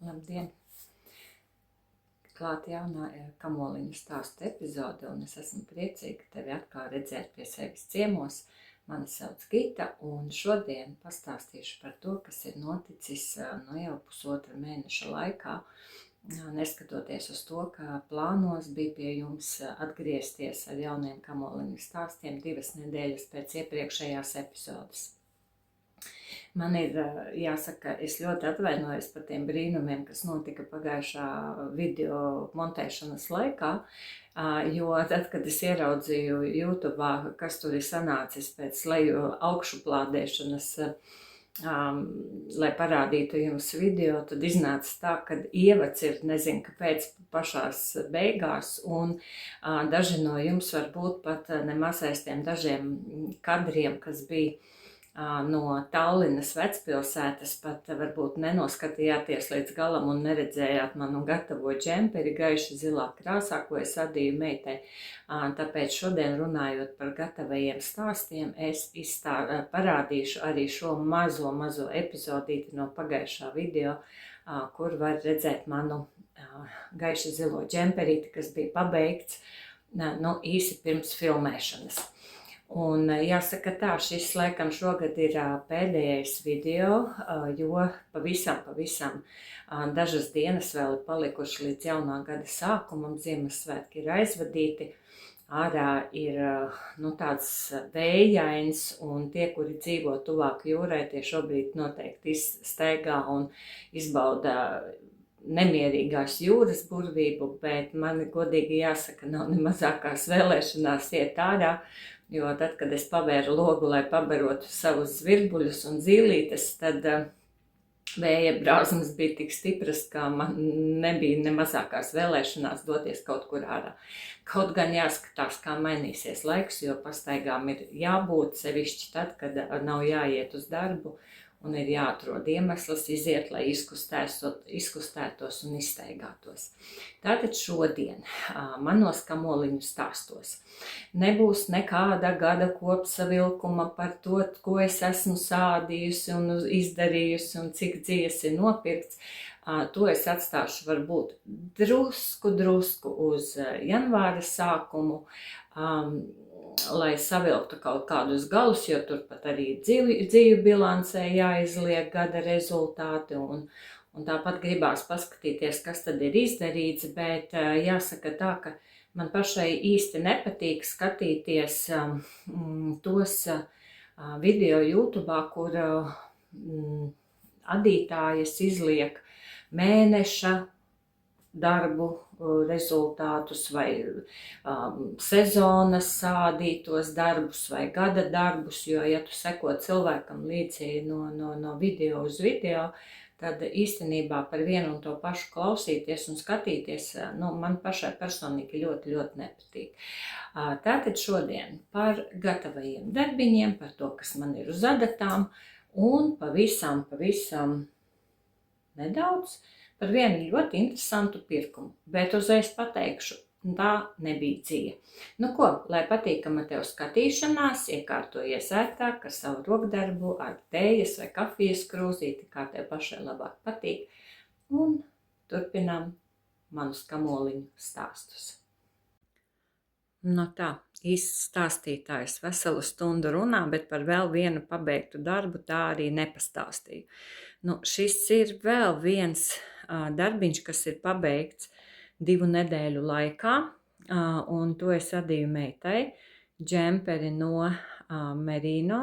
Labdien! Klāt jaunā Kamoliņu stāstu epizode, un es esmu priecīga tevi atkal redzēt pie sevis ciemos. Mani sauc Gita, un šodien pastāstīšu par to, kas ir noticis jau pusotra mēneša laikā, neskatoties uz to, ka plānos bija pie jums atgriezties ar jauniem Kamoliņu stāstiem 2 nedēļas pēc iepriekšējās epizodes. Man ir jāsaka, es ļoti atvainojos par tiem brīnumiem, kas notika pagājušā video montēšanas laikā, jo tad, kad es ieraudzīju YouTube, kas tur ir sanācis pēc leju augšuplādēšanas, lai parādītu jums video, tad iznāca tā, ka ievads ir, nezinu, kāpēc pašās beigās, un daži no jums varbūt pat nemaz aiz tiem dažiem kadriem, kas bija no Tallinas vecpilsētas, pat varbūt nenoskatījāties līdz galam un neredzējāt manu gatavo džemperi gaiši zilā krāsā, ko es adīju meitai. Tāpēc šodien runājot par gatavajiem stāstiem, es parādīšu arī šo mazo epizodīti no pagājušā video, kur var redzēt manu gaiši zilo džemperīti, kas bija pabeigts īsi pirms filmēšanas. Un jāsaka tā, šis laikam šogad ir pēdējais video, jo pavisam dažas dienas vēl ir palikuši līdz jaunā gada sākumam, Ziemassvētki ir aizvadīti, ārā ir tāds vējains, un tie, kuri dzīvo tuvāk jūrai, tie šobrīd noteikti staigā un izbauda nemierīgās jūras burvību, bet man godīgi jāsaka, nav ne mazākās vēlēšanās iet ārā, jo tad, kad es pavēru logu, lai pabarotu savus zvirbuļus un zīlītes, tad vēja brāzmas bija tik stipras, ka man nebija ne mazākās vēlēšanās doties kaut kur ārā. Kaut gan jāskatās, kā mainīsies laiks, jo pastaigām ir jābūt sevišķi tad, kad nav jāiet uz darbu un ir jāatrod iemesls iziet, lai izkustētos un izstaigātos. Tātad šodien manos Kamoliņu stāstos nebūs nekāda gada kopsavilkuma par to, ko es esmu sādījusi un izdarījusi un cik dzīves ir nopirkts. To es atstāšu varbūt drusku uz janvāra sākumu, lai savilktu kaut kādus galus, jo turpat arī dzīvu bilancē jāizliek gada rezultāti, un tāpat gribās paskatīties, kas tad ir izdarīts, bet jāsaka tā, ka man pašai īsti nepatīk skatīties tos video YouTube, kur adītājas izliek mēneša darbu rezultātus vai sezonas sādītos darbus vai gada darbus, jo, ja tu seko cilvēkam līdzi no video uz video, tad īstenībā par vienu un to pašu klausīties un skatīties, man pašai personīgi ļoti nepatīk. Tātad šodien par gatavajiem darbiņiem, par to, kas man ir uz adatām, un pavisam nedaudz par vienu ļoti interesantu pirkumu, bet uzreiz pateikšu, tā nebija dzija. Lai patīkama tev skatīšanās, iekārtojies ērtāk ar savu rokdarbu, ar tējas vai kafijas krūzīti, kā tev pašai labāk patīk, un turpinām manus Kamoliņu stāstus. Tā, īsts stāstītājs veselu stundu runā, bet par vēl vienu pabeigtu darbu tā arī nepastāstīju. Šis ir vēl viens darbiņš, kas ir pabeigts 2 nedēļu laikā, un to es adīju meitai, džemperi no Merino,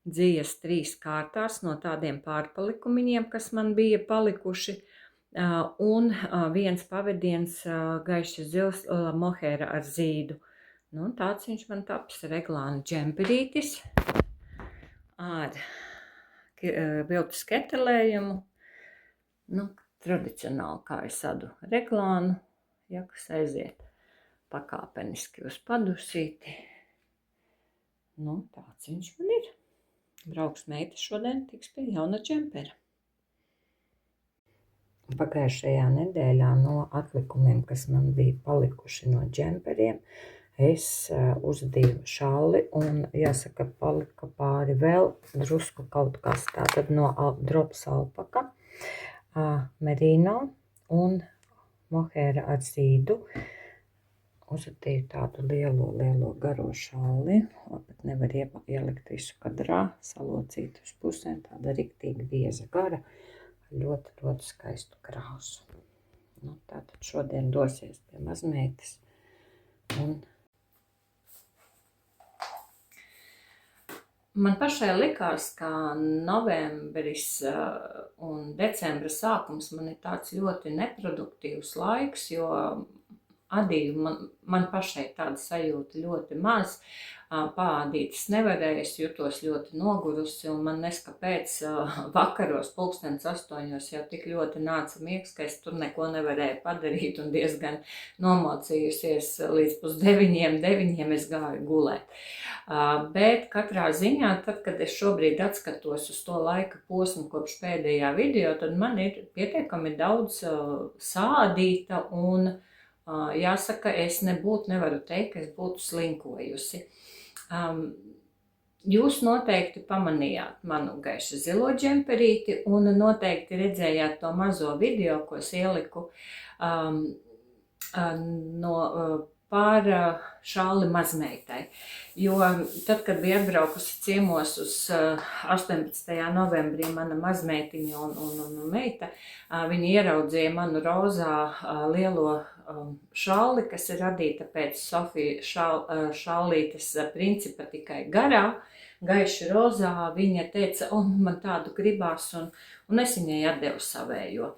dzijas 3 kārtās no tādiem pārpalikumiņiem, kas man bija palikuši, un viens pavediens gaiši zils mohēra ar zīdu. Tāds viņš man taps, reglāna džemperītis ar viltus ketelējumu, tradicionāli, kā es adu reglānu, kas aiziet pakāpeniski uz padusīti. Tāds viņš man ir. Brauks meita šodien tiks pie jauna džempera. Pagājušajā nedēļā no atlikumiem, kas man bija palikuši no džemperiem, es uzdīju šalli un, jāsaka, palika pāri vēl drusku kaut kas tātad no drops alpaka. merino un mohēra ar zīdu. Uzadīju tādu lielo garo šalli, pat nevar ielikt visu kadrā, salocīt uz pusēm, tāda riktīgi bieza gara, ļoti skaistu krāsu. Tātad šodien dosies pie mazmeitas un man pašai likās, ka novembris un decembra sākums man ir tāds ļoti neproduktīvs laiks, jo adīju man pašai tāda sajūta ļoti maz, paādītas nevarēju, es jutos ļoti nogurusi un man neskapēc vakaros 8:00 jau tik ļoti nāca miegs, ka es tur neko nevarēju padarīt un diezgan nomocījusies līdz 8:30, es gāju gulēt. Bet katrā ziņā, tad, kad es šobrīd atskatos uz to laika posmu kopš pēdējā video, tad man ir pietiekami daudz sādīta un jāsaka, es nevaru teikt, ka es būtu slinkojusi. Jūs noteikti pamanījāt manu gaiši zilo džemperīti un noteikti redzējāt to mazo video, ko es ieliku par šalli mazmeitai. Jo tad, kad bija atbraukusi ciemos uz 18. novembrī mana mazmeitiņa un meita, viņi ieraudzīja manu rozā lielo šalli, kas ir radīta pēc Sofijas šallītes principa tikai garā, gaiši rozā. Viņa teica, man tādu gribās, un es viņai atdevu savējo.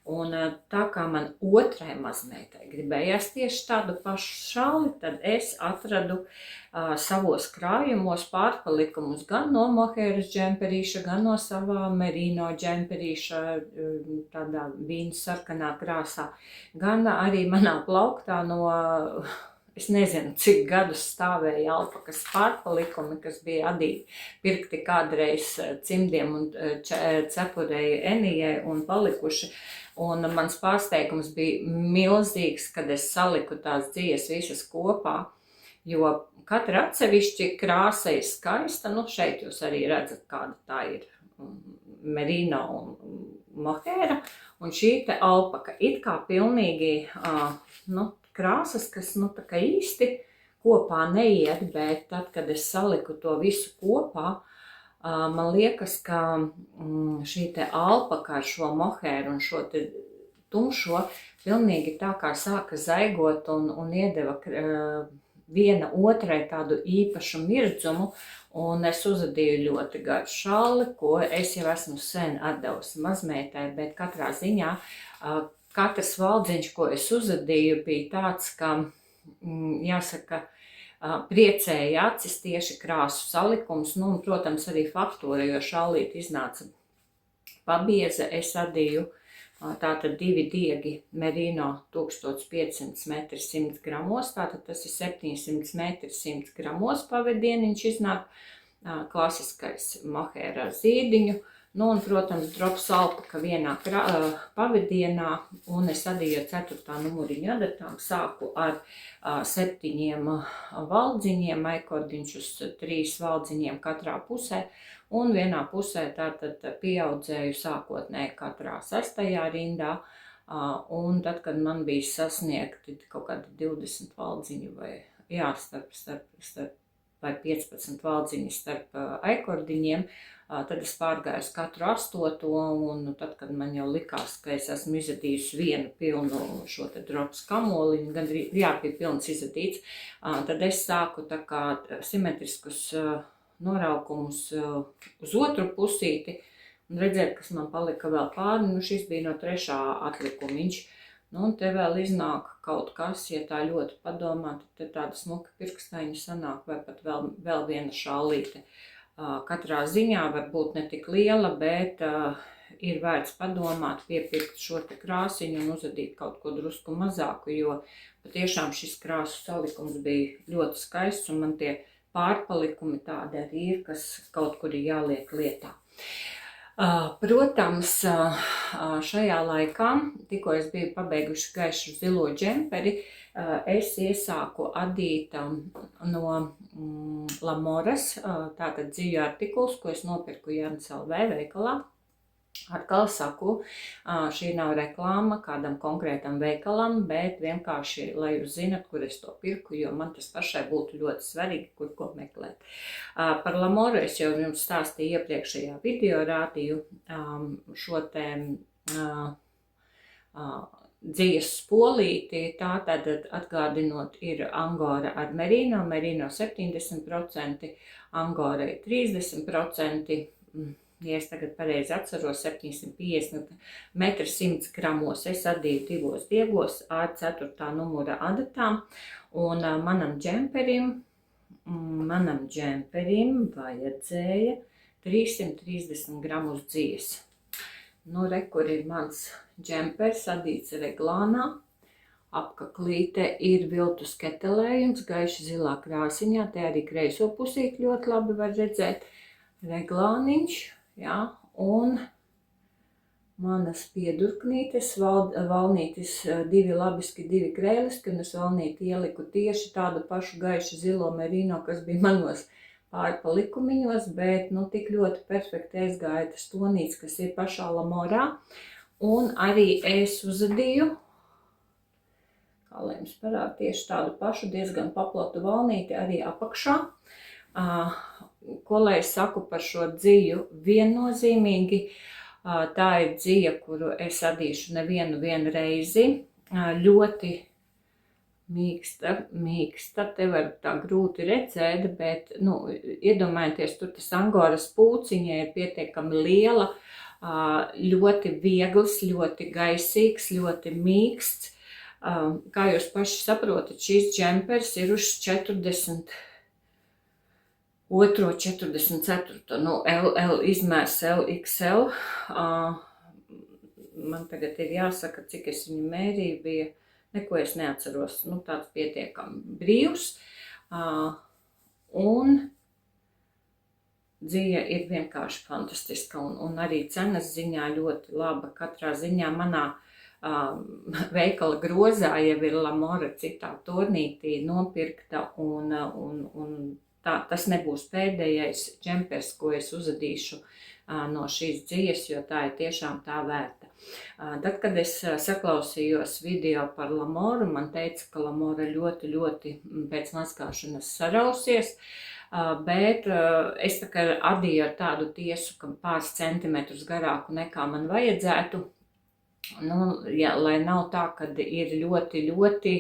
Un tā kā man otrai mazmeitai gribējās tieši tādu pašu šalli, tad es atradu savos krājumos pārpalikumus gan no mohēras džemperīša, gan no savā merino džemperīša, tādā vīnu sarkanā krāsā, gan arī manā plauktā no, es nezinu, cik gadus stāvēja alpakas pārpalikumi, kas bija adīti pirkti kādreiz cimdiem un cepurei Enijai un palikuši. Un mans pārsteigums bija milzīgs, kad es saliku tās dzijas visas kopā, jo katra atsevišķi krāsa ir skaista. Šeit jūs arī redzat, kāda tā ir merino un mohēra, un šī te alpaka it kā pilnīgi, krāsas, kas tā kā īsti kopā neiet, bet tad, kad es saliku to visu kopā, man liekas, ka šī te alpaka ar šo mohēru un šo te tumšo pilnīgi tā kā sāka zaigot un iedeva viena otrai tādu īpašu mirdzumu, un es uzadīju ļoti garu šalli, ko es jau esmu sen atdevusi mazmeitai, bet katrā ziņā katrs valdziņš, ko es uzadīju, bija tāds, ka, jāsaka, priecēja acis tieši krāsu salikums, un, protams, arī faktūra, jo šallīte iznāca pabieza. Es adīju tātad 2 diegi merino 1500 metri 100 gramos, tātad tas ir 700 metri 100 gramos pavadieniņš iznāk, klasiskais mohēra ar zīdiņu. Un, protams, drops alpaka vienā pavadienā, un es adīju 4. numuriņu adatām, sāku ar 7 valdziņiem, aikordiņš uz 3 valdziņiem katrā pusē, un vienā pusē tātad pieaudzēju sākotnēji katrā 6. rindā, un tad, kad man bija sasniegti kaut kādi 20 valdziņu vai 15 valdziņi starp aikordiņiem, tad es pārgāju uz katru 8. un tad, kad man jau likās, ka es esmu izadījusi vienu pilnu šo te drops kamoliņu, gandrīz bija pilns izadīts, tad es sāku tā kā simetriskus noraukumus uz otru pusīti un redzēt, kas man palika vēl pāri. Šis bija no 3. atlikumiņš. Un te vēl iznāk kaut kas, ja tā ļoti padomā, tad te tāda smuka pirkstaņa sanāk, vai pat vēl viena šallīte. Katrā ziņā var būt ne tik liela, bet ir vērts padomāt, piepirkt šo te krāsiņu un uzadīt kaut ko drusku mazāku, jo patiešām šis krāsu salikums bija ļoti skaists, un man tie pārpalikumi tādi arī ir, kas kaut kur ir jāliek lietā. Protams, šajā laikā, tikko es biju pabeiguši gaišu zilo džemperi, es iesāku adīt no Lamoras, tātad dzīju artikuls, ko es nopirku Jānis LV veikalā. Atkal saku, šī nav reklāma kādam konkrētam veikalam, bet vienkārši, lai jūs zinat, kur es to pirku, jo man tas pašai būtu ļoti svarīgi, kur ko meklēt. Par Lamoru es jau jums stāstīju iepriekšējā video, rādīju šo te dzijas spolīti, tā tad atgādinot ir Angora ar merino, merino 70%, Angora ir 30%, ja es tagad pareizi atceros, 750 metri 100 gramos. Es adīju 2 diegos ar 4. numura adatām, un manam džemperim vajadzēja 330 gramus dzijas. Nu, re, kur ir mans džempers, adīts reglānā, apkaklīte ir viltus ketelējums, gaiši zilā krāsiņā, te arī kreiso pusīt ļoti labi var redzēt, reglāniņš, jā, un manas piedurknītes, valnītis 2 labiski, 2 krēliski, un es valnīti ieliku tieši tādu pašu gaišu zilo merino, kas bija manos pārpalikumiņos, bet nu tik ļoti perfekti aizgāja tas tonīts, kas ir pašā Lamorā, un arī es uzadīju, kā lai jums parāda, tieši tādu pašu diezgan paplatu valnīti arī apakšā. Ko lai es saku par šo dziju? Viennozīmīgi, tā ir dzija, kuru es adīšu nevienu reizi, ļoti mīksta, te var tā grūti redzēt, bet, nu, iedomājieties, tur tas Angoras pūciņa ir pietiekami liela, ļoti viegls, ļoti gaisīgs, ļoti mīksts. Kā jūs paši saprotat, šīs džempers ir uz 42, 44, nu, LL izmērs LXL. Man tagad ir jāsaka, cik es viņu mērīju, bija neko es neatceros, nu tāds pietiekami brīvs, un dzija ir vienkārši fantastiska, un arī cenas ziņā ļoti laba. Katrā ziņā manā veikala grozā jau ir Lamora citā tornītī nopirkta, un tas nebūs pēdējais džempers, ko es uzadīšu no šīs dzijas, jo tā ir tiešām tā vērta. Tad, kad es saklausījos video par Lamoru, man teica, ka Lamora ļoti pēc mazgāšanas sarausies, bet es tā kā adīju ar tādu tiesu, ka pāris centimetrus garāku nekā man vajadzētu. Nu, ja, lai nav tā, kad ir ļoti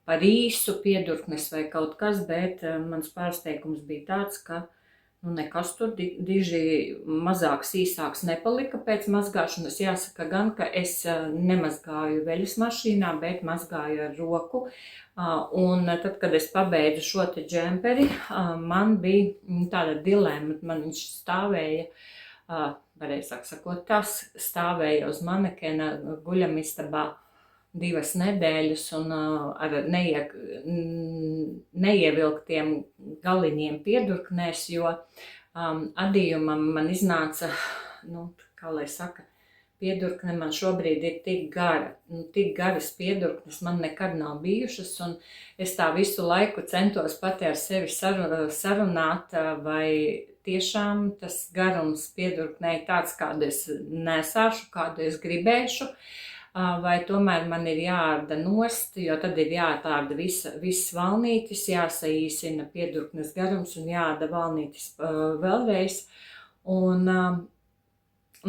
par īsu piedurknes vai kaut kas, bet mans pārsteigums bija tāds, ka nu, nekas tur diži mazāks, īsāks nepalika pēc mazgāšanas. Jāsaka gan, ka es nemazgāju veļas mašīnā, bet mazgāju ar roku. Un tad, kad es pabeidzu šo te džemperi, man bija tāda dilema, man viņš stāvēja, pareizāk sakot, tas stāvēja uz manekena guļamistabā 2 nedēļas un ar neievilktiem galiņiem piedurknēs, jo adījumam man iznāca, nu, kā lai saka, piedurkne man šobrīd ir tik gara, tik garas piedurknes man nekad nav bijušas, un es tā visu laiku centos pati ar sevi sarunāt, vai tiešām tas garums piedurknē tāds, kādu es nesāšu, kādu es gribēšu, vai tomēr man ir jāārda nost, jo tad ir jāatārda viss valnītis, jāsaīsina piedurknes garums un jāārda valnītis vēlreiz. Un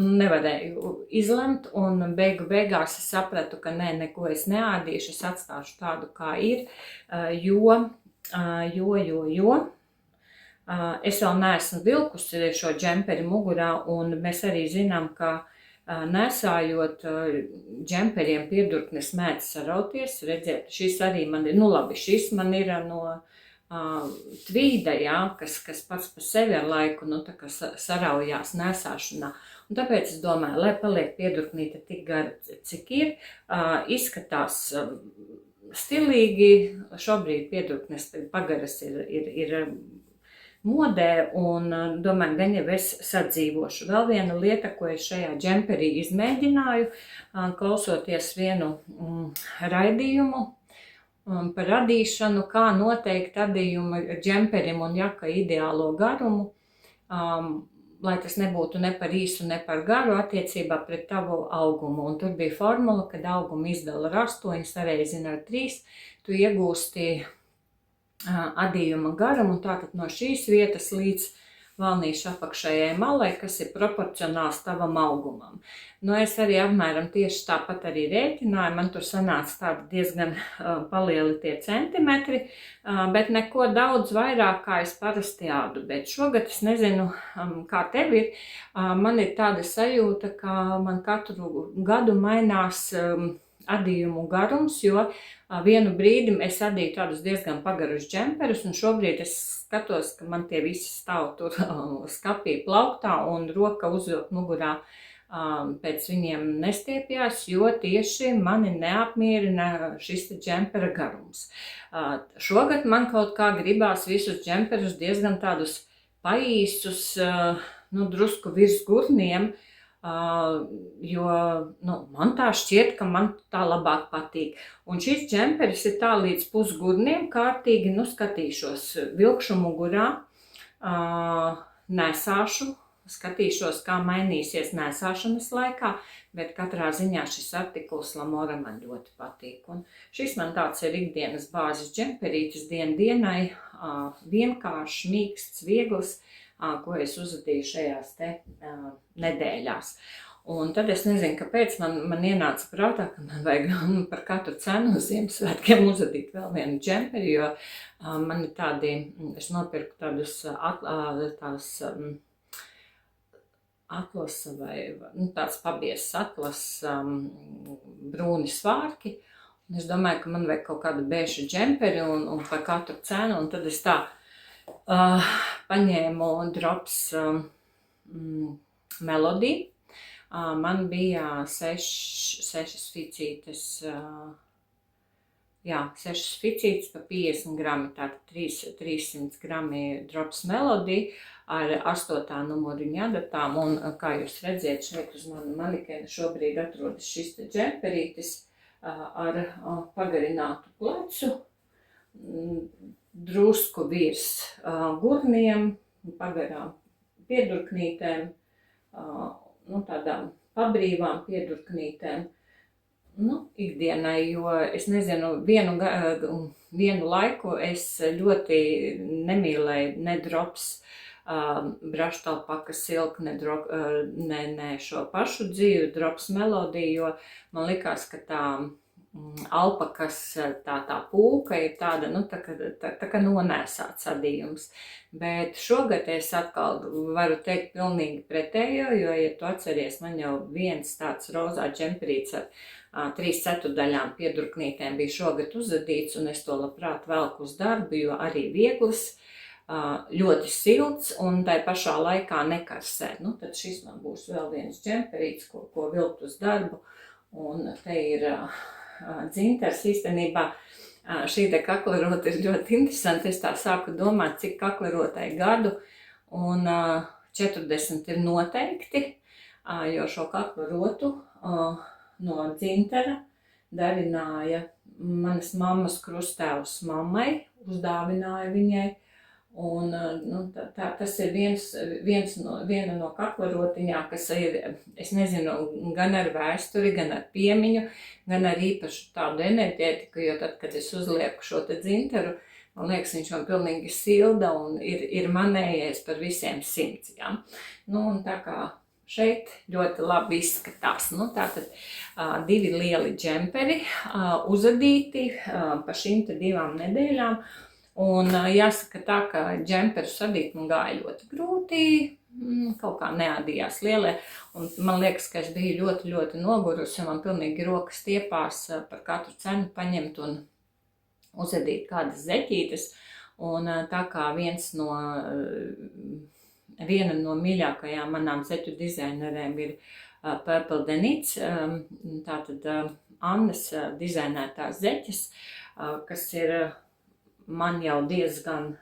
nevarēju izlemt, un beigās es sapratu, ka neko es neārdīšu, es atstāšu tādu, kā ir, jo es vēl neesmu vilkusi šo džemperi mugurā, un mēs arī zinām, ka nesājot džemperiem piedurknes mēdz sarauties. Redziet, šis arī man ir, nu labi, šis man ir no tvīda, jā, kas pats par sevi ar laiku, nu tā kā saraujās nesāšanā. Un tāpēc es domāju, lai paliek piedurknīte tik gara, cik ir, izskatās stilīgi. Šobrīd piedurknes pagaras ir modē, un domāju, gan jau es sadzīvošu. Vēl viena lieta, ko es šajā džemperī izmēģināju, klausoties vienu raidījumu par adīšanu, kā noteikt adījumu džemperim un jaka ideālo garumu. lai tas nebūtu ne par īsu, ne par garu attiecībā pret tavu augumu. Un tur bija formula, kad augumu izdala ar 8, sareizina ar 3, tu iegūsti adījuma garumu, un tātad no šīs vietas līdz valnīša apakšējai malai, kas ir proporcionāls tavam augumam. Nu, es arī apmēram tieši tāpat arī rēķināju, man tur sanāca tādi diezgan palieli tie centimetri, bet neko daudz vairāk, kā es parasti ādu. Bet šogad es nezinu, kā tev ir, man ir tāda sajūta, ka man katru gadu mainās adījumu garums, jo vienu brīdi es adīju tādus diezgan pagarus džemperus, un šobrīd es skatos, ka man tie visi stāv tur skapī plauktā un roka uzvilkt mugurā pēc viņiem nestiepjās, jo tieši mani neapmierina šis džempera garums. Šogad man kaut kā gribās visus džemperus diezgan tādus paīsus, drusku virs gurniem, jo man tā šķiet, ka man tā labāk patīk. Un šis džemperis ir tā līdz pusgurniem kārtīgi, skatīšos, vilkšu mugurā, nesāšu, skatīšos, kā mainīsies nesāšanas laikā, bet katrā ziņā šis artikls Lamora man ļoti patīk. Un šis man tāds ir ikdienas bāzes džemperītis dienai, vienkāršs, mīksts, viegls, ko es uzadīju šajās te nedēļās. Un tad es nezinu, kāpēc man ienāca prātā, ka man vajag par katru cenu uz Ziemassvētkiem uzadīt vēl vienu džemperi, jo man ir tādi, es nopirku tādus atlasa vai tāds pabiezs atlasa brūni svārki. Un es domāju, ka man vajag kaut kādu bēšu džemperi un par katru cenu, un tad es tā paņēmu Drops Melody. Man bija 6 ficītes, 6 ficītes pa 50 grami, tātad 300 grami Drops Melody ar 8. numuriņa adatām. Un, kā jūs redziet, šeit uz manu manikēnu šobrīd atrodas šis te džemperītis ar pagarinātu plecu, drusku virs gurniem, pagarām piedurknītēm, tādām pabrīvām piedurknītēm, ikdienai, jo es nezinu, vienu laiku es ļoti nemīlēju ne Drops Brush-Alpaka Silk, ne šo pašu dzīvi, Drops Melody, jo man likās, ka tā alpakas tā pūka ir tāda, tā kā nonēsāts adījums. Bet šogad es atkal varu teikt pilnīgi pretējo, jo, ja tu atceries, man jau viens tāds rozā džemperīts ar 3/4 piedurknītēm bija šogad uzadīts, un es to labprāt velku uz darbu, jo arī viegls, ļoti silts un tai pašā laikā nekarsē. Tad šis man būs vēl viens džemperīts, ko vilkt uz darbu, un te ir dzintars. Īstenībā šī te kaklarota ir ļoti interesanti. Es tā sāku domāt, cik kaklerotai gadu, un 40 ir noteikti, jo šo kaklarotu no dzintara darināja manas mammas krusttēvs mammai, uzdāvināja viņai. Un tas ir viena no kaklarotiņām, kas ir, es nezinu, gan ar vēsturi, gan ar piemiņu, gan ar īpašu tādu enerģētiku, jo tad, kad es uzlieku šo te dzintaru, man liekas, viņš man pilnīgi silda un ir manējais par visiem 100. Ja? Un tā kā šeit ļoti labi izskatās. Tātad 2 lieli džemperi uzadīti pa šīm te 2 nedēļām. Un jāsaka tā, ka džemperus adīt man gāja ļoti grūti, kaut kā neadījās lielie. Un man liekas, ka es biju ļoti, ļoti nogurusi, man pilnīgi rokas stiepās par katru cenu paņemt un uzadīt kādas zeķītes. Un tā kā viena no mīļākajām manām zeķu dizainerēm ir Purple Denits, tātad Annas dizainētās zeķes, kas ir man jau diezgan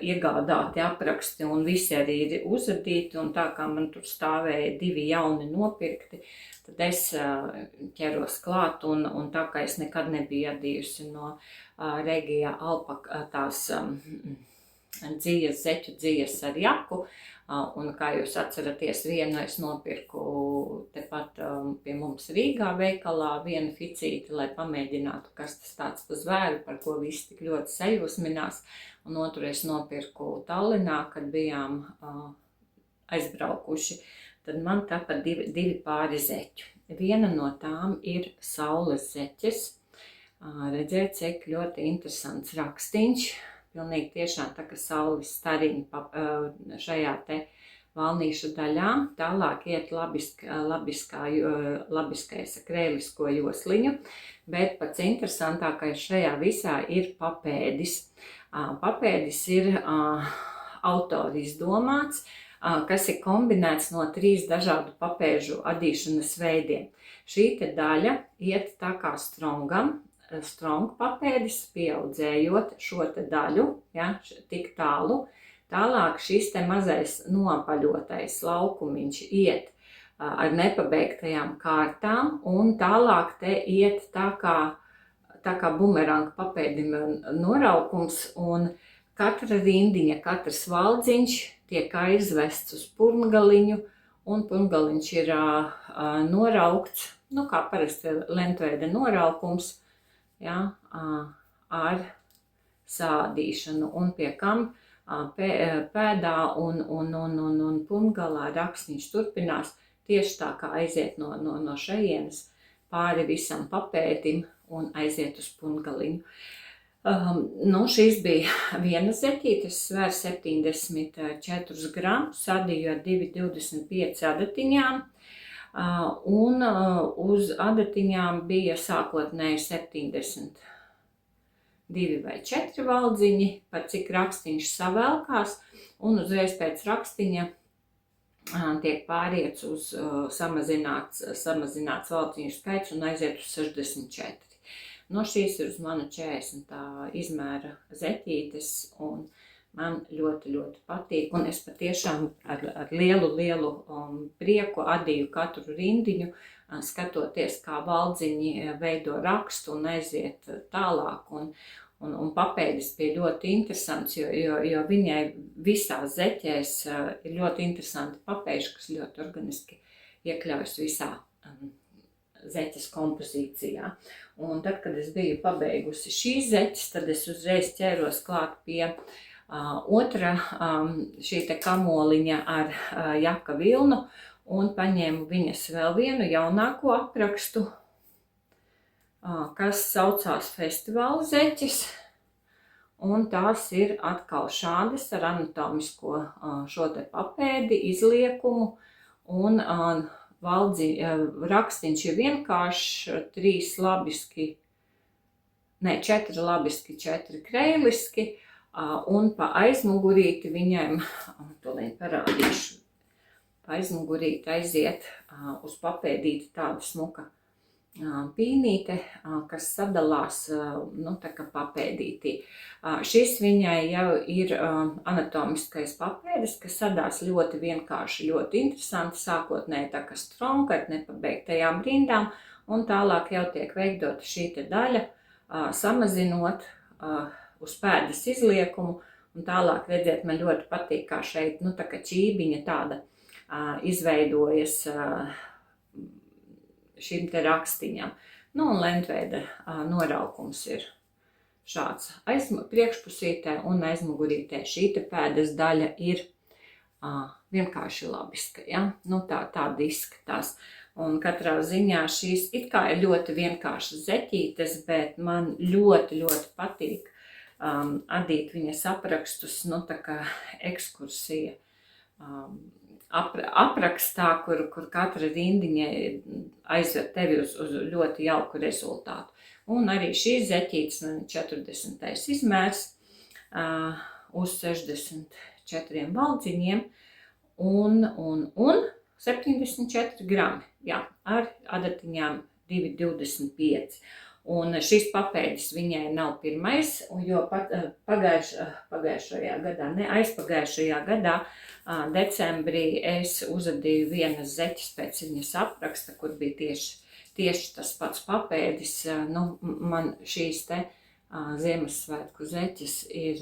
iegādāti apraksti, un visi arī ir uzadīti, un tā kā man tur stāvēja 2 jauni nopirkti, tad es ķeros klāt, un tā kā es nekad nebiju adījusi no Regija Alpaka tās zeķu dzijas ar jaku, un kā jūs atceraties, vienu es nopirku tepat pie mums Rīgā veikalā, vienu ficīti, lai pamēģinātu, kas tas tāds pa zvēru, par ko visi tik ļoti sajūsminās, un otru es nopirku Tallinā, kad bijām aizbraukuši. Tad man tāpat divi pāri zeķu. Viena no tām ir saules zeķes. Redzēt, cik ļoti interesants rakstīņš. Pilnīgi tiešām tā, ka saules stariņa šajā te valnīšu daļā. Tālāk iet labiskais akrielisko josliņu, bet pats interesantākais šajā visā ir papēdis. Papēdis ir autora izdomāts, kas ir kombinēts no 3 dažādu papēžu adīšanas veidiem. Šī te daļa iet tā kā strong papēdis, pieaudzējot šo te daļu, ja, tik tālu. Tālāk šis te mazais nopaļotais laukumiņš iet ar nepabeigtajām kārtām, un tālāk te iet tā kā bumeranga papēdim noraukums, un katra rindiņa, katrs valdziņš tiek aizvests uz purngaliņu, un purngaliņš ir noraukts, nu kā parasti lentveida noraukums, ja, ar sādīšanu, un pie kam pēdā un purnggalā rakstiņš turpinās tieši tā kā aiziet no šejienes pāri visam papēdim un aiziet uz purngaliņu. Šīs bija viena zeķīte, es svēru 74 gramus, sadīju ar 2,25 adatiņām, un uz adatiņām bija sākotnēji 72 vai 4 valdziņi, par cik rakstīņš savelkās, un uzreiz pēc rakstiņa tiek pāriets uz samazināts valdziņu skaits un aiziet uz 64. Šīs ir uz manu 40 izmēra zeķītes, un man ļoti, ļoti patīk. Un es patiešām ar lielu prieku adīju katru rindiņu, skatoties, kā valdziņi veido rakstu un aiziet tālāk. Un papēdis bija ļoti interesants, jo viņai visās zeķēs ir ļoti interesanti papēži, kas ļoti organiski iekļaujas visā zeķes kompozīcijā. Un tad, kad es biju pabeigusi šīs zeķes, tad es uzreiz ķēros klāt pie otra šī te kamoliņa ar jaka vilnu un paņēmu viņas vēl vienu jaunāko aprakstu, kas saucās festivāla zeķes. Un tās ir atkal šādas ar anatomisko šo te papēdi, izliekumu, un rakstīņš ir vienkārši 4 labiski, 4 kreiliski, un pa aizmugurīti viņiem, tūlīt parādīšu, pa aizmugurīti aiziet uz papēdīti tāda smuka pīnīte, kas sadalās, tā kā papēdītī. Šis viņai jau ir anatomiskais papēdis, kas sadās ļoti vienkārši, ļoti interesanti, sākotnēji tā kā stronka ar nepabeigtajām rindām, un tālāk jau tiek veidota šī te daļa, samazinot uz pēdas izliekumu, un tālāk, redziet, man ļoti patīk, kā šeit, tā kā ķībiņa tāda izveidojas šim te rakstiņam. Un lentveida noraukums ir šāds priekšpusītē un aizmugurītē. Šī te pēdas daļa ir vienkārši labiska, ja? Tāda izskatās. Un katrā ziņā šīs it kā ir ļoti vienkāršas zeķītes, bet man ļoti, ļoti patīk adīt viņas aprakstus, tā kā ekskursija aprakstā, kur katra rindiņa aizved tevi uz ļoti jauku rezultātu. Un arī šīs zeķītes man ir 40. izmērs uz 64 valdziņiem un 74 grami, jā, ar adatiņām 2,25. Un šis papēdis viņai nav pirmais, jo aizpagājušajā gadā, decembrī, es uzadīju vienas zeķes pēc viņas apraksta, kur bija tieši tas pats papēdis. Man šīs te Ziemassvētku zeķes ir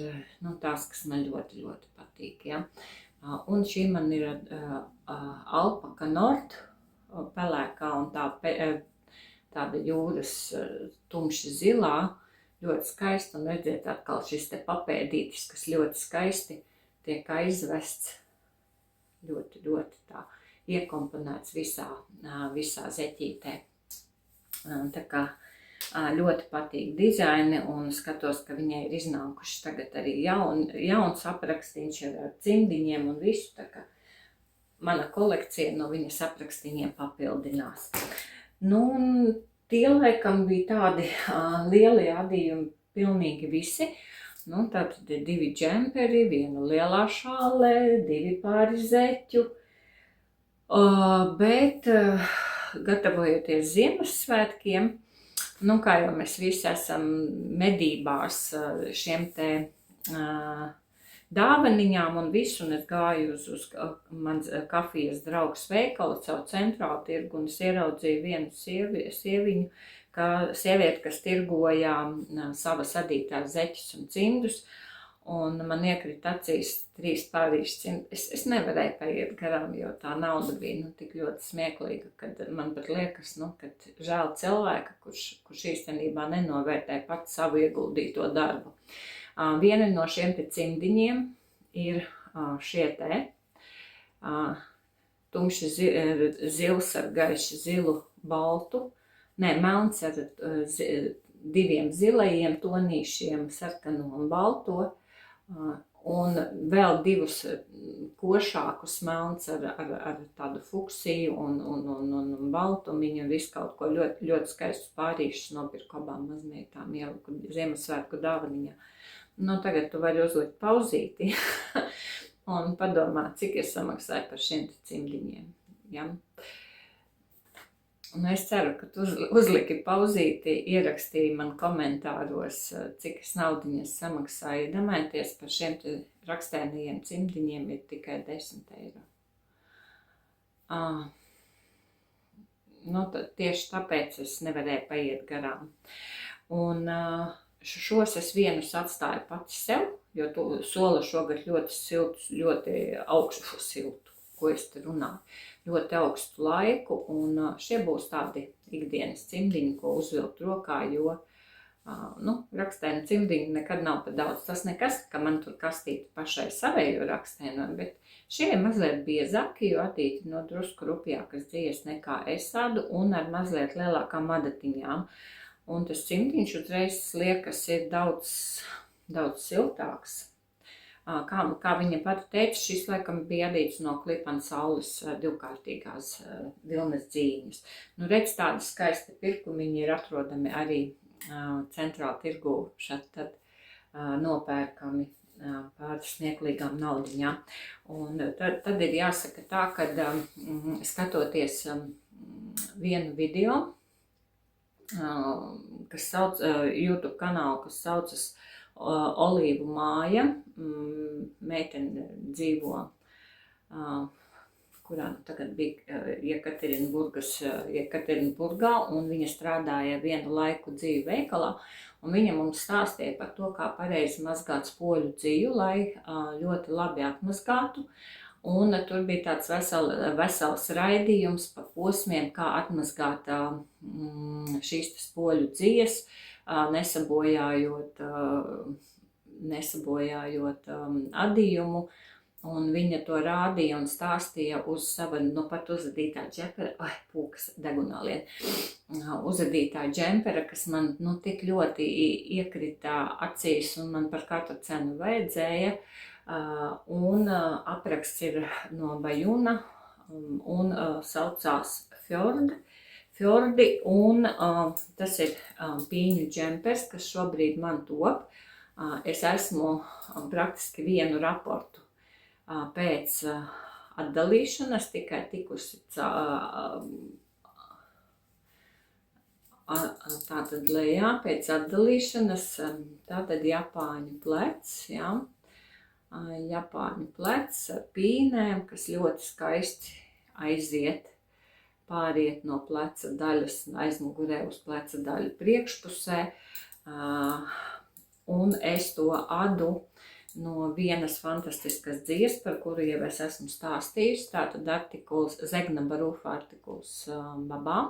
tās, kas man ļoti, ļoti patīk. Ja? Un šī man ir Alpaka Nord, pelēkā un tāda jūras tumši zilā, ļoti skaisti, un redziet atkal šis te papēdītis, kas ļoti skaisti tiek aizvests, ļoti, ļoti tā iekomponēts visā zeķītē. Tā kā ļoti patīk dizaini, un skatos, ka viņai ir iznākuši tagad arī jauns aprakstīns ar cimdiņiem un visu, tā kā mana kolekcija no viņas aprakstiņiem papildinās. Un tie laikam bija tādi lieli adījumi pilnīgi visi. Tātad ir 2 džemperi, 1 lielā šāle, 2 pāri zeķu. Bet gatavojoties Ziemassvētkiem, kā jau mēs visi esam medībās šiem te dāvaniņām un visu, un es gāju uz mans kafijas draugs veikalu caur centrālu tirgu, un es ieraudzīju vienu sieviņu, sievieti, kas tirgoja savas adītās zeķes un cimdus, un man iekrita acīs 3 pārīšu cimdi. Es nevarēju paiet garām, jo tā nauda bija tik ļoti smieklīga, kad man pat liekas, kad žēl cilvēka, kurš īstenībā nenovērtē pats savu ieguldīto darbu. Viena no šiem te cimdiņiem ir šie te tumši zils ar gaiši zilu baltu, melns ar 2 zilajiem tonīšiem, sarkano un balto, un vēl 2 košākus melns ar tādu fuksiju un baltumiņu un visu kaut ko ļoti, ļoti skaistus pārīšus nopirku abām mazmeitām, ieliku Ziemassvētku dāvaniņā. Tagad tu vari uzlikt pauzīti un padomāt, cik es samaksāju par šiem cimdiņiem. Ja? Es ceru, ka tu uzliki pauzīti, ierakstīji man komentāros, cik es naudiņas samaksāju. Iedomājieties, par šiem rakstēnajiem cimdiņiem ir tikai 10 eiro. Tieši tāpēc es nevarēju paiet garām. Un šos es vienus atstāju pati sev, jo tu sola šogad ļoti siltus, ļoti augstu siltu, ko es te runāju, ļoti augstu laiku, un šie būs tādi ikdienas cimdiņi, ko uzvilkt rokā, jo rakstēnu cimdiņu nekad nav pa daudz. Tas nekas, ka man tur kastīti pašai savējo rakstēnu, bet šie ir mazliet biezāki, jo atīti no drusku rupjākas dzīves nekā es ādu un ar mazliet lielākām adatiņām. Un tas cimdiņš uzreiz liekas ir daudz siltāks. Kā viņa pati teica, šis laikam bija adīts no Klipana saules 2-kārtīgās vilnas dzīņas. Redz, tādi skaisti pirkumiņi ir atrodami arī centrāla tirgū šad tad nopērkami par smieklīgām naudiņām. Un tad ir jāsaka tā, ka skatoties vienu video, kas sauc YouTube kanālu, kas saucas Olīvu māja, meitene dzīvo, kurā tagad bija Jekaterinburgā, un viņa strādāja vienu laiku dzīvi veikalā, un viņa mums stāstīja par to, kā pareizi mazgāt spoļu dzīvu, lai ļoti labi atmazgātu. Un tur bija tāds vesels raidījums pa posmiem, kā atmazgāt šīs spoļu dzijas, nesabojājot adījumu. Un viņa to rādīja un stāstīja uz sava pat uzadītā džempera, pūkas degunā lien, uzadītā džempera, kas man tik ļoti iekrita acīs un man par katru cenu vajadzēja. Un apraksts ir no Bajuna un saucās Fjordi, un tas ir pīņu džempers, kas šobrīd man top. Es esmu praktiski vienu raportu pēc atdalīšanas tikai tikusi tātad lejā pēc atdalīšanas, tātad Japāņu plecs, jā. Japāņu plecs ar pīnēm, kas ļoti skaisti aiziet, pāriet no pleca daļas aizmugurē uz pleca daļu priekšpusē. un es to adu no vienas fantastiskas dzijas, par kuru jau es esmu stāstījusi, tātad artikuls, Zegna Barufa artikuls Babā,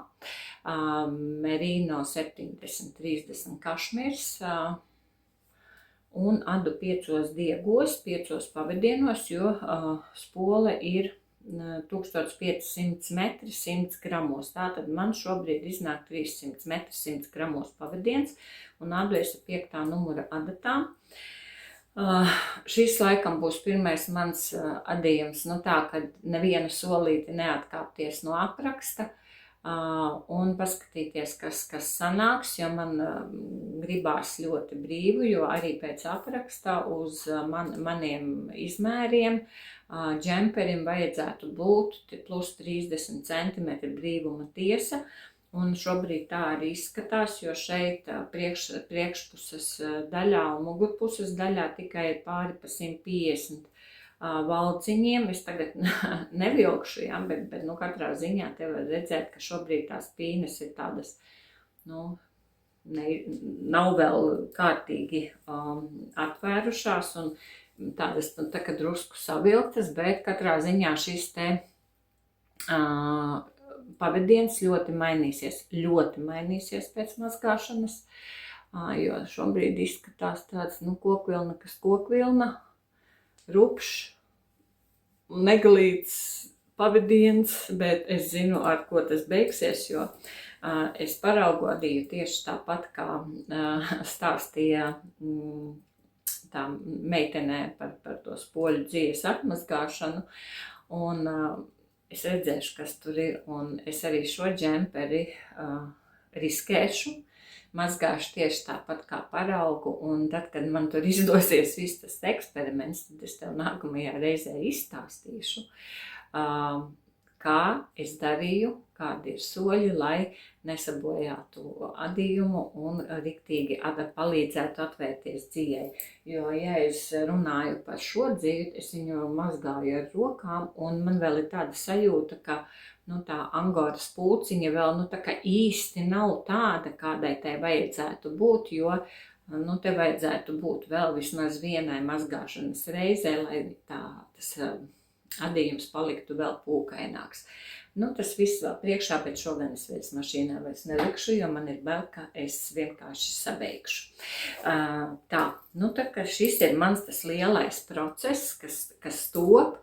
Merino 7030 kašmirs, un adu 5 diegos, 5 pavadienos, jo spole ir 1500 metri 100 gramos. Tātad man šobrīd iznāk 300 metri 100 gramos pavadiens, un adu es 5. numura adatām. Šis laikam būs pirmais mans adījums, tā, ka nevienu solīti neatkāpties no apraksta un paskatīties, kas sanāks, jo man gribās ļoti brīvu, jo arī pēc apraksta uz maniem izmēriem džemperim vajadzētu būt plus 30 cm brīvuma tiesa. Un šobrīd tā arī izskatās, jo šeit priekšpuses daļā un mugurpuses daļā tikai ir pāri pa 150 valciņiem. Es tagad nevilkšu, bet katrā ziņā te var redzēt, ka šobrīd tās pīnes ir tādas, nav vēl kārtīgi atvērušās un tādas tā kā drusku savilktas, bet katrā ziņā šis te pavadiens ļoti mainīsies pēc mazgāšanas, jo šobrīd izskatās tāds, kokvilna, kas kokvilna, rupšs, negalīts pavadiens, bet es zinu, ar ko tas beigsies, jo es paraugodīju tieši tāpat, kā stāstīja tā meitenē par to spoļu dzijas atmazgāšanu, un es redzēšu, kas tur ir, un es arī šo džemperi riskēšu, mazgāšu tieši tāpat kā paraugu, un tad, kad man tur izdosies viss tas eksperiments, tad es tev nākamajā reizē izstāstīšu, kā es darīju, kādi ir soļi, lai nesabojātu adījumu un riktīgi palīdzētu atvērties dzijai. Jo, ja es runāju par šo dziju, es viņu mazgāju ar rokām, un man vēl ir tāda sajūta, ka tā angoras pūciņa vēl tā kā īsti nav tāda, kādai tai vajadzētu būt, jo te vajadzētu būt vēl vismaz vienai mazgāšanas reizē, lai tas adījums paliktu vēl pūkaināks. Tas viss vēl priekšā, bet šodien es veids mašīnā vairs nelikšu, jo man ir bail, ka es vienkārši sabeigšu. Tā kā šis ir mans tas lielais process, kas top.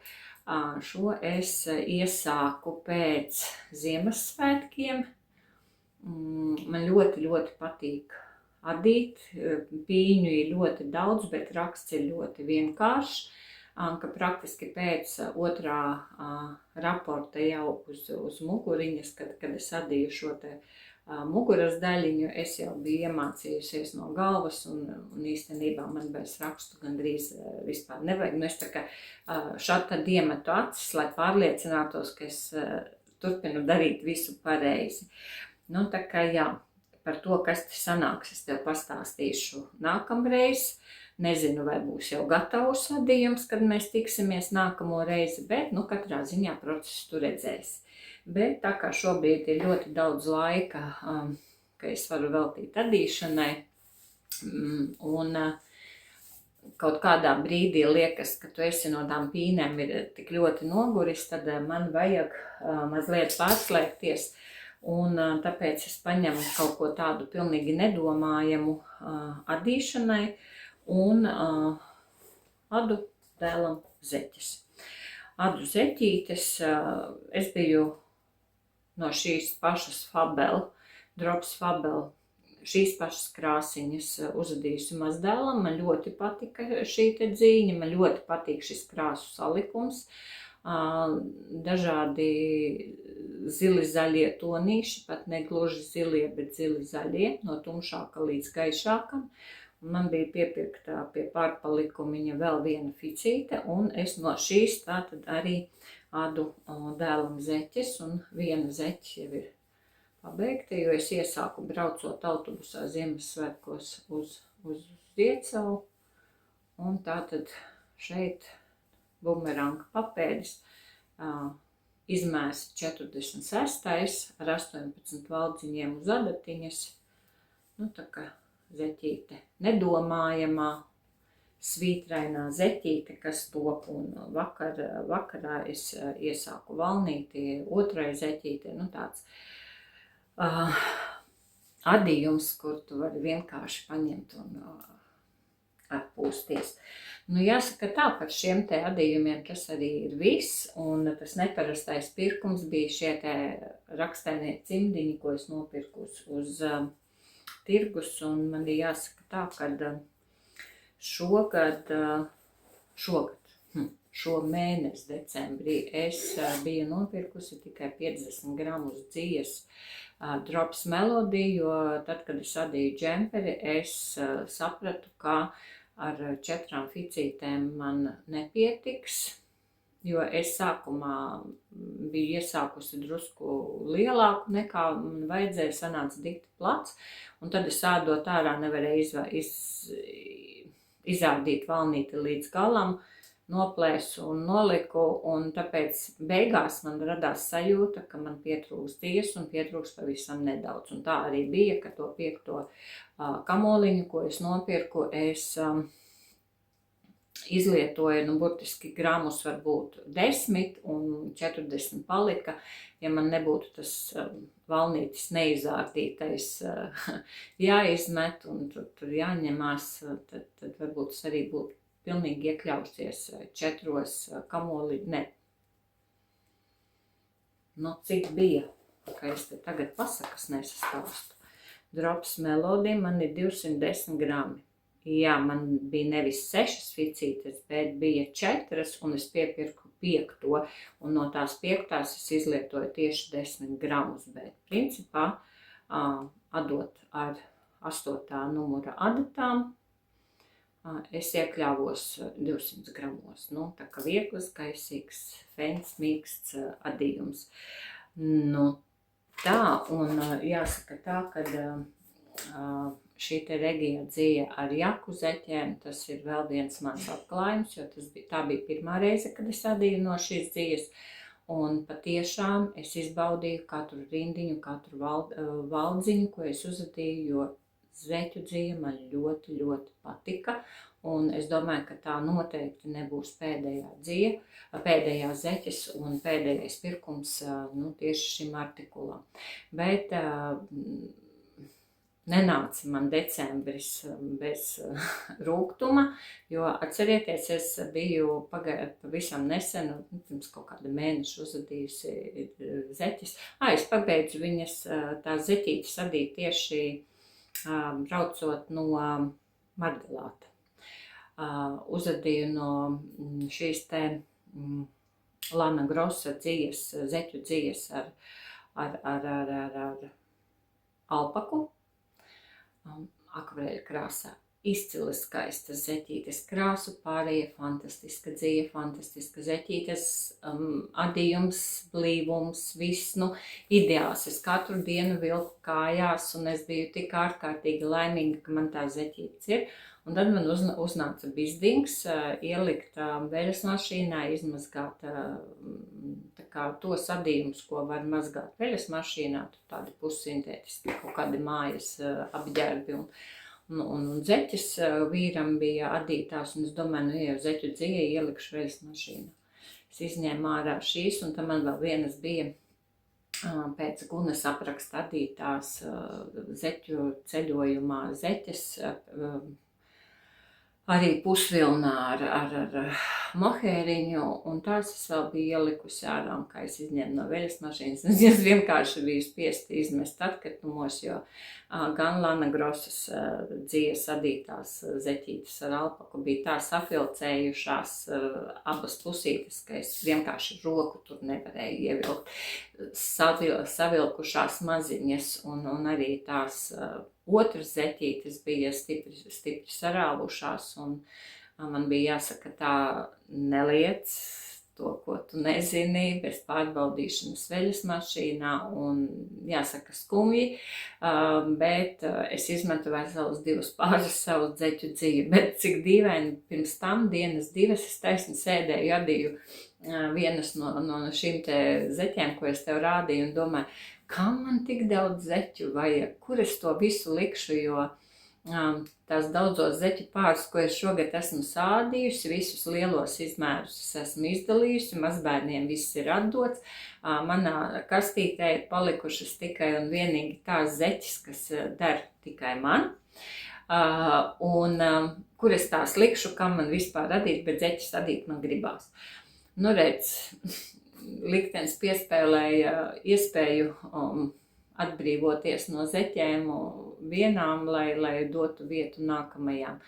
Šo es iesāku pēc Ziemassvētkiem. Man ļoti, ļoti patīk adīt. Pīņu ir ļoti daudz, bet raksts ir ļoti vienkāršs. Ka praktiski pēc otrā raporta jau uz muguriņas, kad es adīju šo te muguras daļiņu, es jau biju iemācījusies no galvas un īstenībā man vairs rakstu gandrīz vispār nevajag. Es tā kā šādi iemetu acis, lai pārliecinātos, ka es turpinu darīt visu pareizi. Tā kā jā, par to, kas te sanāks, es tev pastāstīšu nākamreiz. Nezinu, vai būs jau gatavs adījums, kad mēs tiksimies nākamo reizi, bet katrā ziņā procesu tu redzēsi. Bet tā kā šobrīd ir ļoti daudz laika, ka es varu veltīt adīšanai, un kaut kādā brīdī liekas, ka tu esi no tām pīnēm ir tik ļoti noguris, tad man vajag mazliet pārslēgties, un tāpēc es paņemu kaut ko tādu pilnīgi nedomājamu adīšanai, un adu dēlam zeķes. Adu zeķītes, es biju no šīs pašas Drops Fabel, šīs pašas krāsiņas uzadījusi mazdēlam. Man ļoti patika šī te dzīņa, man ļoti patīk šis krāsu salikums. Dažādi zili zaļie tonīši, pat ne gluži zilie, bet zili zaļie, no tumšāka līdz gaišākam. Man bija piepirkta pie pārpalikumiņa vēl viena ficīte, un es no šīs tātad arī adu dēlam zeķes, un viena zeķe jau ir pabeigta, jo es iesāku braucot autobusā Ziemassvētkos uz Ziedsalu, un tātad šeit bumeranga papēdis, izmērs 46. ar 18 valdziņiem uz adatiņas, tā kā zeķīte, nedomājamā, svītrainā zeķīte, kas top, un vakarā es iesāku valnīti, otrai zeķīte, nu tāds adījums, kur tu vari vienkārši paņemt un atpūsties. Nu, jāsaka tā, par šiem te adījumiem tas arī ir viss, un tas neparastais pirkums bija šie te rakstainie cimdiņi, ko es nopirku uz tirgus, un man ir jāsaka tā, ka šo mēnesi decembrī es biju nopirkusi tikai 50 gramus dzijas Drops Melody, jo tad, kad es adīju džemperi, es sapratu, ka ar 4 ficītēm man nepietiks, jo es sākumā biju iesākusi drusku lielāku nekā man vajadzēja, sanāca dikti plats, un tad es ādot ārā nevarēju izādīt valnīti līdz galam, noplēsu un noliku, un tāpēc beigās man radās sajūta, ka man pietrūks dzijas un pietrūks pavisam nedaudz. Un tā arī bija, ka to 5. kamoliņu, ko es nopirku, es izlietoju, burtiski gramus varbūt 10 un 40 palika. Ja man nebūtu tas valnītis neizārdītais jāizmet un tur jāņemās, tad varbūt tas arī būtu pilnīgi iekļausies 4 kamoliņu, ne. Nu, cik bija, ka es te tagad pasakas nesastāstu. Drops Melody man ir 210 grami. Jā, man bija nevis 6 ficītes, bet bija 4, un es piepirku 5. Un no tās 5. es izlietoju tieši 10 gramus, bet principā adot ar 8. numura adatām, es iekļāvos 200 gramos. Nu, tā kā viegls, gaisīgs, fens, mīksts adījums. Nu, tā, un jāsaka tā, ka šī te Regija dzija ar jaku zeķēm, tas ir vēl viens mans atklājums, jo tā bija pirmā reize, kad es adīju no šīs dzijas. Un patiešām es izbaudīju katru rindiņu, katru valdziņu, ko es uzadīju, jo zeķu dzija man ļoti, ļoti patika, un es domāju, ka tā noteikti nebūs pēdējā zeķes un pēdējais pirkums tieši šim artikulam. Bet nenāca man decembris bez rūgtuma, jo atcerieties, es biju pavisam nesen, pirms kaut kāda mēneša uzadījusi zeķes. Es pabeidzu viņas tās zeķītes adīt tieši braucot no Margalāta. Uzadīju no šīs te Lana Grossa dzijas, zeķu dzijas ar alpaku, akvareļa krāsā. Izcili skaistas zeķītes, krāsu pārējie fantastiska dzija, fantastiska zeķītes, adījums, blīvums, viss, ideāls. Es katru dienu vilku kājās, un es biju tik ārkārtīgi laimīga, ka man tā zeķītes ir. Un tad man uznāca bizdings, ielikt veļas mašīnā, izmazgāt tos adījumus, ko var mazgāt veļas mašīnā, tur tādi pussintētiski, kaut kādi mājas apģērbi un zeķes vīram bija adītās, un es domāju, ja jau zeķu dzija ielikšu veļas mašīnā. Es izņēmu ārā šīs, un tam man vēl vienas bija pēc Gunas apraksta adītās zeķu ceļojumā zeķes, arī pusvilnā ar mohēriņu, un tās es vēl biju ielikusi ārā, kā es izņēmu no veļas mašīnas. Es vienkārši biju spiesta izmest atkritumos, jo gan Lana Grossas dzijas adītās zeķītes ar alpaku bija tā safilcējušās abas pusītes, ka es vienkārši roku tur nevarēju ievilkt. Savilkušās maziņas, un arī tās otras zeķītes bija stipri sarāvušās, un man bija jāsaka tā, neliec to, ko tu nezini, bez pārbaudīšanas veļas mašīnā, un jāsaka skumji, bet es izmetu veselas 2 pāris savu zeķu dzīvi, bet cik dīvaini pirms tam dienas 2 es taisni sēdēju, adīju vienas no šīm te zeķēm, ko es tev rādīju, un domāju, kam man tik daudz zeķu vajag, kur es to visu likšu, jo tās daudzos zeķu pārus, ko es šogad esmu sādījusi, visus lielos izmērus esmu izdalījusi, mazbērniem viss ir atdots. Manā kastītē ir palikušas tikai un vienīgi tās zeķes, kas der tikai man. Kur es tās likšu, kam man vispār radīt, bet zeķes radīt man gribās. Nu, redz, liktenis piespēlēja iespēju atbrīvoties no zeķēm vienām, lai dotu vietu nākamajām.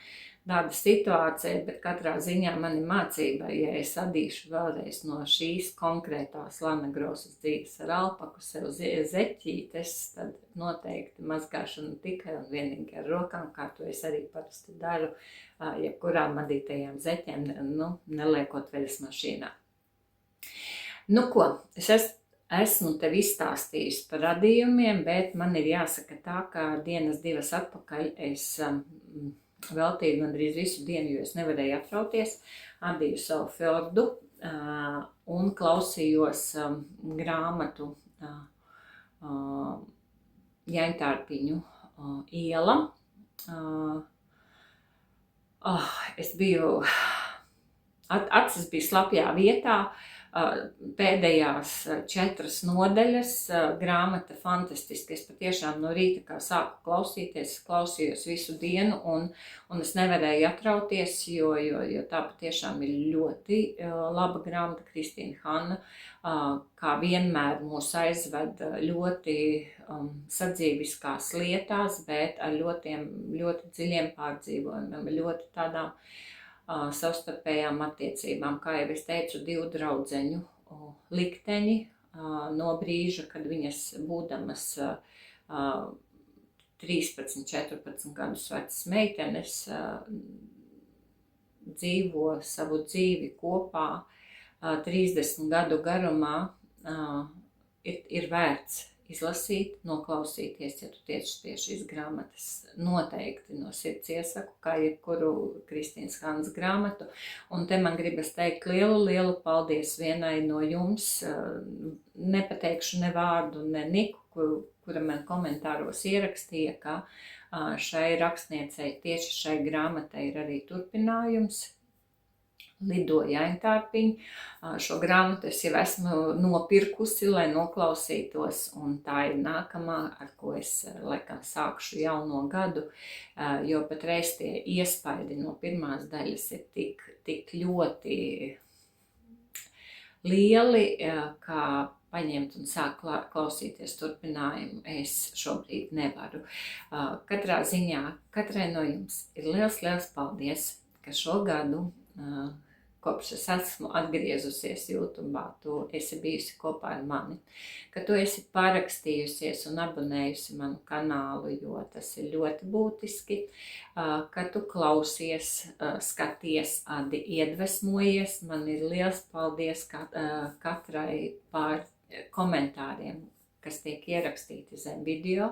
Tāda situācija, bet katrā ziņā man ir mācība, ja es adīšu vēlreiz no šīs konkrētās Lana Grosas dzīves ar alpaku sev zeķītes, tad noteikti mazgāšanu tikai un vienīgi ar rokām, kā to es arī parasti daru, jebkurām adītajām zeķēm, neliekot veļas mašīnā. Nu ko, es esmu tev izstāstījis par radījumiem, bet man ir jāsaka tā, ka dienas divas atpakaļ es veltīju gandrīz visu dienu, jo es nevarēju atrauties, adīju savu fjordu un klausījos grāmatu Jaņtārpiņu iela. Es biju, acis bija slapjā vietā, pēdējās 4 nodaļas, grāmata fantastiski. Es patiešām no rīta kā sāku klausīties, klausījos visu dienu un es nevarēju atrauties, jo tā patiešām ir ļoti laba grāmata. Kristīna Hanna, kā vienmēr mūs aizved ļoti sadzīviskās lietās, bet ar ļoti dziļiem pārdzīvojumiem, ļoti tādām savstarpējām attiecībām, kā jau es teicu, 2 draudzeņu likteņi no brīža, kad viņas būdamas 13, 14 gadus vecas meitenes dzīvo savu dzīvi kopā 30 gadu garumā, ir vērts izlasīt, noklausīties, ja tu tieši pie šīs grāmatas noteikti no sirds iesaku, kā jebkuru Kristīnas Hannas grāmatu. Un te man gribas teikt lielu paldies vienai no jums, nepateikšu ne vārdu, ne niku, kura man komentāros ierakstīja, ka šai rakstniecei tieši šai grāmatai ir arī turpinājums. Lido Jaņtārpiņu. Šo grāmatu es jau esmu nopirkusi, lai noklausītos, un tā ir nākamā, ar ko es laikam sākšu jauno gadu, jo patreiz tie iespaidi no pirmās daļas ir tik ļoti lieli, kā paņemt un sākt klausīties turpinājumu, es šobrīd nevaru. Katrā ziņā, katrai no jums ir liels paldies, ka šo gadu kopš es esmu atgriezusies YouTube'ā, tu esi bijusi kopā ar mani, ka tu esi parakstījusies un abonējusi manu kanālu, jo tas ir ļoti būtiski, ka tu klausies, skaties, iedvesmojies. Man ir liels paldies katrai par komentāriem, kas tiek ierakstīti zem video,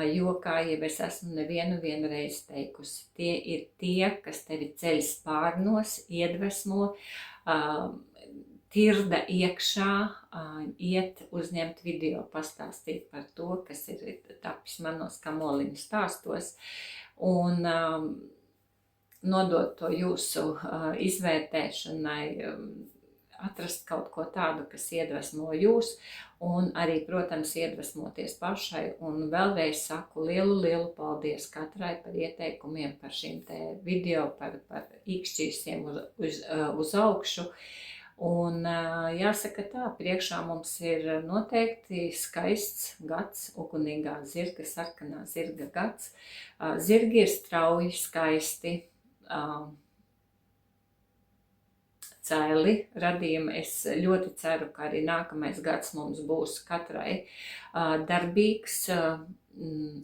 jo, kā jau es esmu nevienu reizi teikusi, tie ir tie, kas tevi ceļ spārnos, iedvesmo, tirda iekšā, iet uzņemt video, pastāstīt par to, kas ir tapis manos kamoliņu stāstos, un nodot to jūsu izvērtēšanai, atrast kaut ko tādu, kas iedvesmo jūs, un arī, protams, iedvesmoties pašai. Un vēlreiz saku lielu paldies katrai par ieteikumiem, par šīm te video, par īkšķīsiem uz augšu. Un jāsaka tā, priekšā mums ir noteikti skaists gads, ugunīgā zirga, sarkanā zirga gads. Zirgi ir strauji, skaisti, cēli radījumi. Es ļoti ceru, ka arī nākamais gads mums būs katrai darbīgs,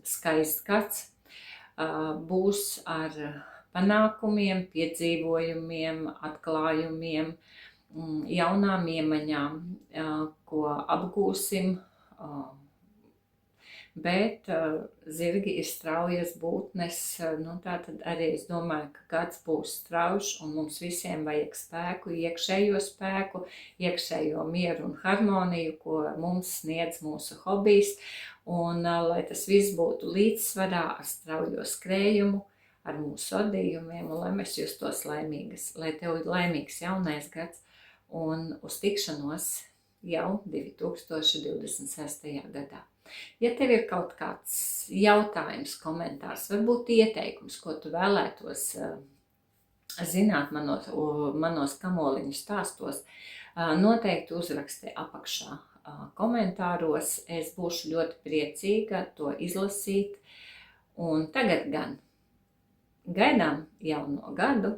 skaists gads, būs ar panākumiem, piedzīvojumiem, atklājumiem, jaunām iemaņām, ko apgūsim, bet zirgi ir straujas būtnes, nu tā tad arī es domāju, ka gads būs strauš un mums visiem vajag spēku, iekšējo mieru un harmoniju, ko mums sniedz mūsu hobijs, un lai tas viss būtu līdzsvarā ar straujo skrējumu, ar mūsu adījumiem, un lai mēs justos laimīgas, lai tev ir laimīgs jaunais gads un uz tikšanos jau 2026. gadā. Ja tev ir kaut kāds jautājums, komentārs, varbūt ieteikums, ko tu vēlētos zināt manos kamoliņu stāstos, noteikti uzraksti apakšā komentāros. Es būšu ļoti priecīga to izlasīt, un tagad gan gaidām jauno gadu,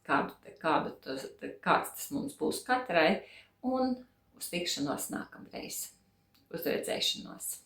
kāds tas mums būs katrai, un uz tikšanos nākamreiz. Uz redzēšanos!